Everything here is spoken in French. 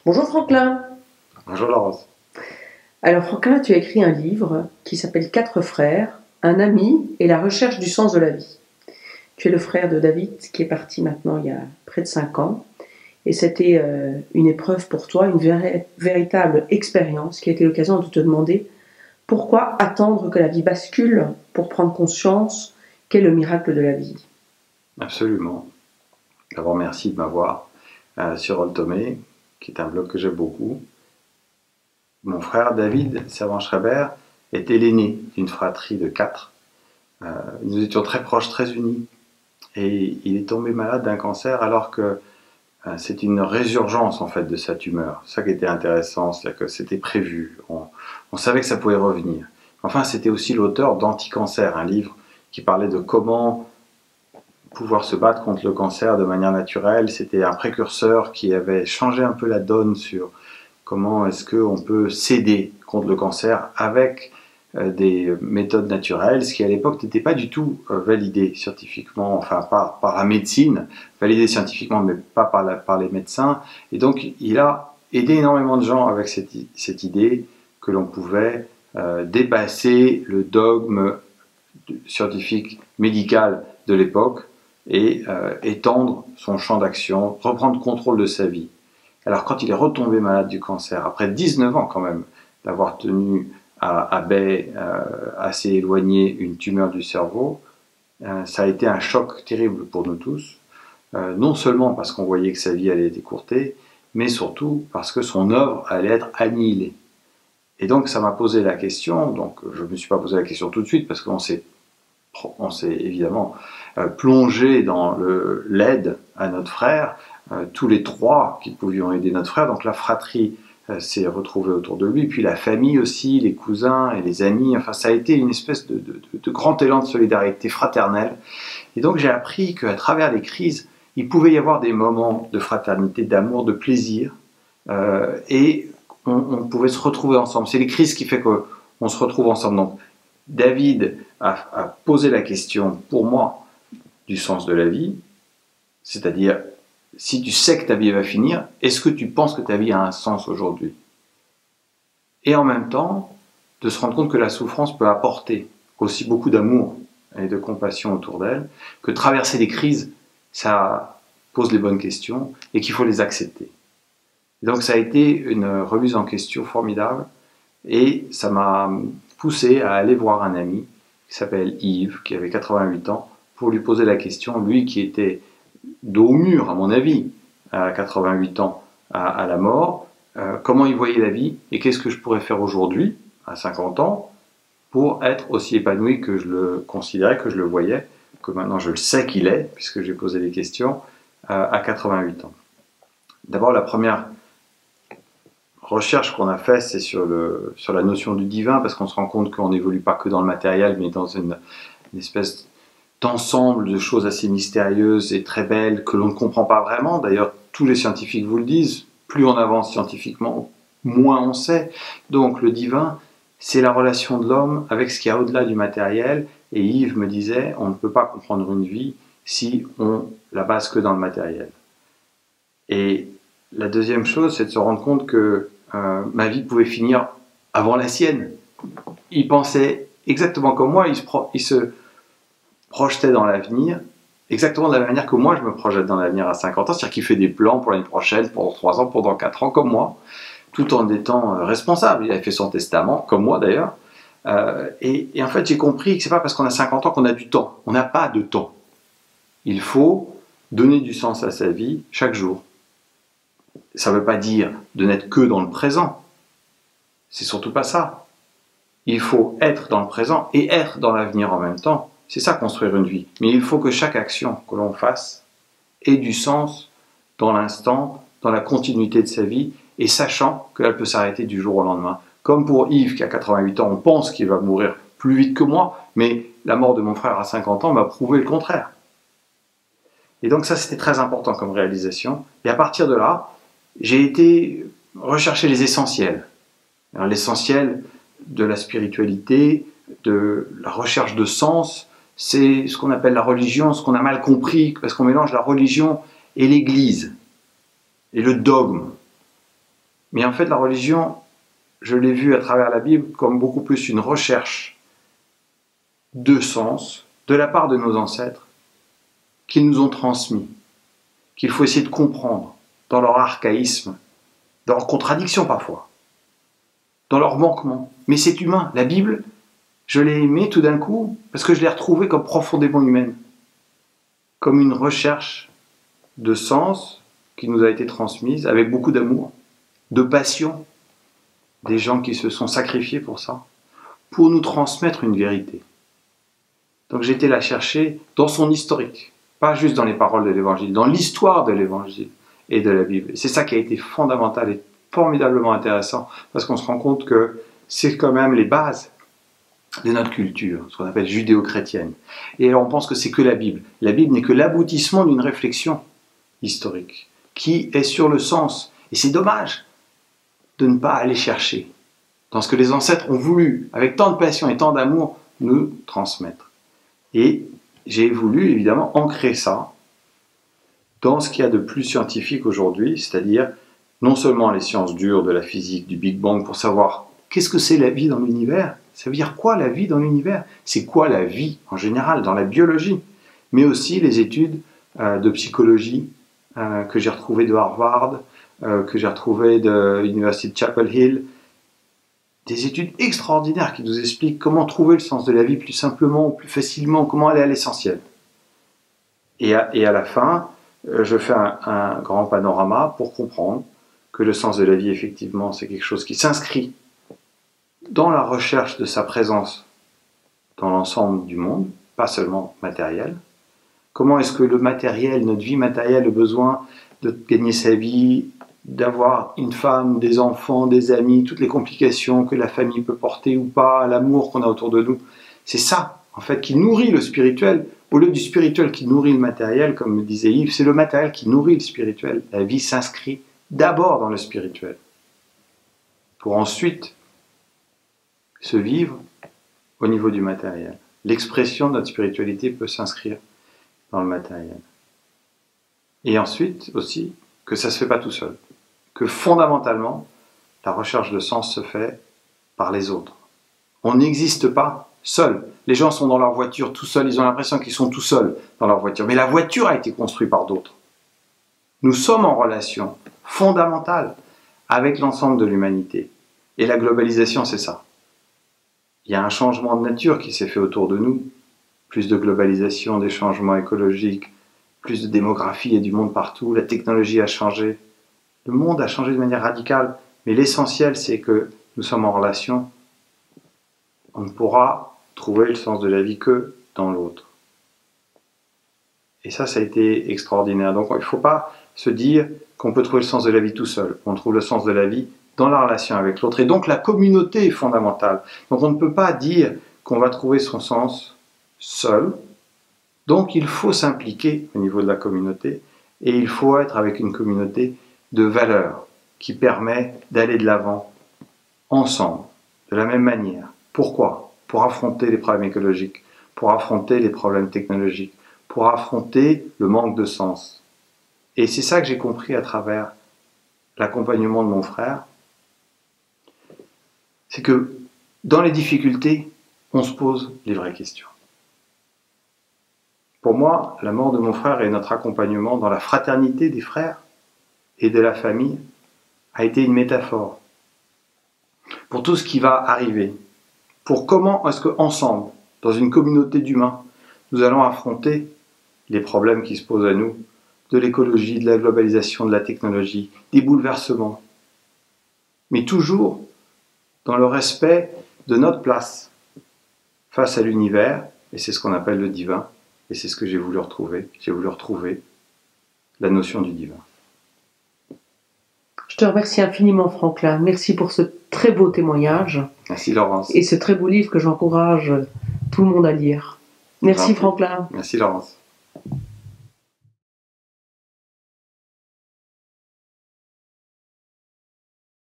Bonjour Franklin. Bonjour Laurence. Alors Franklin, tu as écrit un livre qui s'appelle Quatre frères, un ami et la recherche du sens de la vie. Tu es le frère de David qui est parti maintenant il y a près de 5 ans. Et c'était une épreuve pour toi, une véritable expérience qui a été l'occasion de te demander pourquoi attendre que la vie bascule pour prendre conscience qu'est le miracle de la vie. Absolument. D'abord, merci de m'avoir sur Oltomé, qui est un blog que j'aime beaucoup. Mon frère David Servan-Schreiber était l'aîné d'une fratrie de 4. Nous étions très proches, très unis. Et il est tombé malade d'un cancer alors que c'est une résurgence en fait de sa tumeur. C'est ça qui était intéressant, c'est-à-dire que c'était prévu. On savait que ça pouvait revenir. Enfin, c'était aussi l'auteur d'Anti-cancer, un livre qui parlait de comment pouvoir se battre contre le cancer de manière naturelle. C'était un précurseur qui avait changé un peu la donne sur comment est-ce qu'on peut s'aider contre le cancer avec des méthodes naturelles, ce qui à l'époque n'était pas du tout validé scientifiquement, enfin par la médecine, validé scientifiquement mais pas par les médecins. Et donc il a aidé énormément de gens avec cette idée que l'on pouvait dépasser le dogme scientifique médical de l'époque et étendre son champ d'action, reprendre contrôle de sa vie. Alors quand il est retombé malade du cancer, après 19 ans quand même d'avoir tenu à baie, assez éloigné, une tumeur du cerveau, ça a été un choc terrible pour nous tous, non seulement parce qu'on voyait que sa vie allait être écourtée, mais surtout parce que son œuvre allait être annihilée. Et donc ça m'a posé la question, donc je ne me suis pas posé la question tout de suite, parce qu'on s'est évidemment plongé dans l'aide à notre frère, tous les trois qui pouvions aider notre frère, donc la fratrie s'est retrouvée autour de lui, puis la famille aussi, les cousins et les amis, enfin ça a été une espèce de grand élan de solidarité fraternelle. Et donc j'ai appris qu'à travers les crises, il pouvait y avoir des moments de fraternité, d'amour, de plaisir, et on pouvait se retrouver ensemble. C'est les crises qui fait qu'on se retrouve ensemble. Donc David a posé la question, pour moi, du sens de la vie, c'est-à-dire, si tu sais que ta vie va finir, est-ce que tu penses que ta vie a un sens aujourd'hui? Et en même temps, de se rendre compte que la souffrance peut apporter aussi beaucoup d'amour et de compassion autour d'elle, que traverser les crises, ça pose les bonnes questions et qu'il faut les accepter. Et donc ça a été une remise en question formidable et ça m'a poussé à aller voir un ami qui s'appelle Yves, qui avait 88 ans, pour lui poser la question, lui qui était dos au mur, à mon avis, à 88 ans, à la mort, comment il voyait la vie et qu'est-ce que je pourrais faire aujourd'hui, à 50 ans, pour être aussi épanoui que je le considérais, que je le voyais, que maintenant je le sais qu'il est, puisque j'ai posé les questions, à 88 ans. D'abord, la première recherche qu'on a fait, c'est sur la notion du divin, parce qu'on se rend compte qu'on n'évolue pas que dans le matériel, mais dans une espèce d'ensemble de choses assez mystérieuses et très belles que l'on ne comprend pas vraiment. D'ailleurs, tous les scientifiques vous le disent, plus on avance scientifiquement, moins on sait. Donc le divin, c'est la relation de l'homme avec ce qu'il y a au-delà du matériel. Et Yves me disait, on ne peut pas comprendre une vie si on la base que dans le matériel. Et la deuxième chose, c'est de se rendre compte que ma vie pouvait finir avant la sienne. Il pensait exactement comme moi, il se projetait dans l'avenir, exactement de la même manière que moi je me projette dans l'avenir à 50 ans, c'est-à-dire qu'il fait des plans pour l'année prochaine, pour 3 ans, pour 4 ans, comme moi, tout en étant responsable. Il avait fait son testament, comme moi d'ailleurs, et en fait j'ai compris que c'est pas parce qu'on a 50 ans qu'on a du temps. On n'a pas de temps. Il faut donner du sens à sa vie chaque jour. Ça ne veut pas dire de n'être que dans le présent. C'est surtout pas ça. Il faut être dans le présent et être dans l'avenir en même temps. C'est ça, construire une vie. Mais il faut que chaque action que l'on fasse ait du sens dans l'instant, dans la continuité de sa vie, et sachant qu'elle peut s'arrêter du jour au lendemain. Comme pour Yves, qui a 88 ans, on pense qu'il va mourir plus vite que moi, mais la mort de mon frère à 50 ans m'a prouvé le contraire. Et donc ça, c'était très important comme réalisation. Et à partir de là, j'ai été rechercher les essentiels. L'essentiel de la spiritualité, de la recherche de sens, c'est ce qu'on appelle la religion, ce qu'on a mal compris, parce qu'on mélange la religion et l'Église, et le dogme. Mais en fait, la religion, je l'ai vue à travers la Bible comme beaucoup plus une recherche de sens de la part de nos ancêtres qu'ils nous ont transmis, qu'il faut essayer de comprendre dans leur archaïsme, dans leurs contradictions parfois, dans leurs manquements. Mais c'est humain. La Bible, je l'ai aimée tout d'un coup parce que je l'ai retrouvée comme profondément humaine, comme une recherche de sens qui nous a été transmise avec beaucoup d'amour, de passion, des gens qui se sont sacrifiés pour ça, pour nous transmettre une vérité. Donc j'ai été la chercher dans son historique, pas juste dans les paroles de l'Évangile, dans l'histoire de l'Évangile et de la Bible. Et c'est ça qui a été fondamental et formidablement intéressant, parce qu'on se rend compte que c'est quand même les bases de notre culture, ce qu'on appelle judéo-chrétienne. Et alors on pense que c'est que la Bible. La Bible n'est que l'aboutissement d'une réflexion historique, qui est sur le sens. Et c'est dommage de ne pas aller chercher dans ce que les ancêtres ont voulu, avec tant de passion et tant d'amour, nous transmettre. Et j'ai voulu évidemment ancrer ça dans ce qu'il y a de plus scientifique aujourd'hui, c'est-à-dire non seulement les sciences dures de la physique, du Big Bang, pour savoir qu'est-ce que c'est la vie dans l'univers, ça veut dire quoi la vie dans l'univers, c'est quoi la vie en général dans la biologie, mais aussi les études de psychologie que j'ai retrouvées de Harvard, que j'ai retrouvées de l'université de Chapel Hill, des études extraordinaires qui nous expliquent comment trouver le sens de la vie plus simplement, plus facilement, comment aller à l'essentiel. Et à la fin, je fais un grand panorama pour comprendre que le sens de la vie, effectivement, c'est quelque chose qui s'inscrit dans la recherche de sa présence dans l'ensemble du monde, pas seulement matériel. Comment est-ce que le matériel, notre vie matérielle, le besoin de gagner sa vie, d'avoir une femme, des enfants, des amis, toutes les complications que la famille peut porter ou pas, l'amour qu'on a autour de nous, c'est ça, en fait, qui nourrit le spirituel. Au lieu du spirituel qui nourrit le matériel, comme me disait Yves, c'est le matériel qui nourrit le spirituel. La vie s'inscrit d'abord dans le spirituel, pour ensuite se vivre au niveau du matériel. L'expression de notre spiritualité peut s'inscrire dans le matériel. Et ensuite aussi, que ça ne se fait pas tout seul. Que fondamentalement, la recherche de sens se fait par les autres. On n'existe pas seul. Les gens sont dans leur voiture tout seuls, ils ont l'impression qu'ils sont tout seuls dans leur voiture. Mais la voiture a été construite par d'autres. Nous sommes en relation fondamentale avec l'ensemble de l'humanité. Et la globalisation, c'est ça. Il y a un changement de nature qui s'est fait autour de nous. Plus de globalisation, des changements écologiques, plus de démographie et du monde partout. La technologie a changé. Le monde a changé de manière radicale. Mais l'essentiel, c'est que nous sommes en relation. On ne pourra trouver le sens de la vie que dans l'autre. Et ça a été extraordinaire. Donc il ne faut pas se dire qu'on peut trouver le sens de la vie tout seul. On trouve le sens de la vie dans la relation avec l'autre. Et donc la communauté est fondamentale. Donc on ne peut pas dire qu'on va trouver son sens seul. Donc il faut s'impliquer au niveau de la communauté et il faut être avec une communauté de valeurs qui permet d'aller de l'avant ensemble, de la même manière. Pourquoi ? Pour affronter les problèmes écologiques, pour affronter les problèmes technologiques, pour affronter le manque de sens. Et c'est ça que j'ai compris à travers l'accompagnement de mon frère, c'est que dans les difficultés, on se pose les vraies questions. Pour moi, la mort de mon frère et notre accompagnement dans la fraternité des frères et de la famille a été une métaphore pour tout ce qui va arriver, pour comment est-ce qu'ensemble, dans une communauté d'humains, nous allons affronter les problèmes qui se posent à nous, de l'écologie, de la globalisation, de la technologie, des bouleversements, mais toujours dans le respect de notre place face à l'univers, et c'est ce qu'on appelle le divin, et c'est ce que j'ai voulu retrouver. J'ai voulu retrouver la notion du divin. Je te remercie infiniment, Franklin. Merci pour ce très beau témoignage. Merci, Laurence. Et ce très beau livre que j'encourage tout le monde à lire. Merci, Franklin. Merci, Laurence.